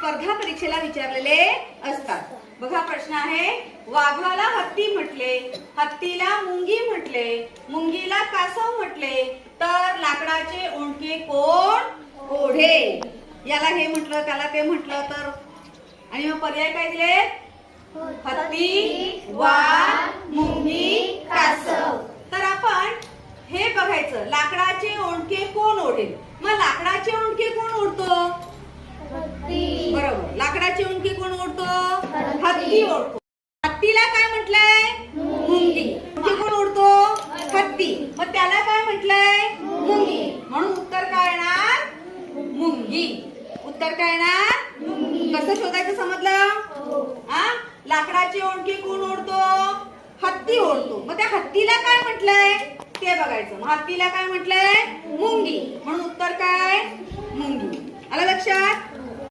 स्पर्धा परीक्षेला विचारलेले असतात. बघा प्रश्न आहे, वाघाला हत्ती म्हटले, हत्तीला मुंगी म्हटले, मुंगीला कासव म्हटले, तर लाकडाचे ओंडके कोण ओढे. याला हे म्हटलं त्याला ते म्हटलं तर, आणि मग पर्याय काय दिले? हत्ती, वाघ, मुंगी, कासव. तर आपण हे बघायचं, लाकडाचे ओंडके कोण ओढेल. मग लाकडाचे ओंडके कोण ओढतो? बरोबर, लाकडाचे ओंडके कोण ओढतो? हत्ती ओढतो. हत्तीला काय म्हटलंय? मुंगी. कोण ओढतो? हत्ती. मग त्याला काय म्हटलंय? मुंगी. म्हणून उत्तर काय येणार? मुंगी. उत्तर काय येणार? कसं शोधायचं समजलं? लाकडाचे ओंडके कोण ओढतो? हत्ती ओढतो. मग त्या हत्तीला काय म्हटलंय ते बघायचं. मग हत्तीला काय म्हटलंय? मुंगी. म्हणून उत्तर काय? मुंगी. आलं लक्षात?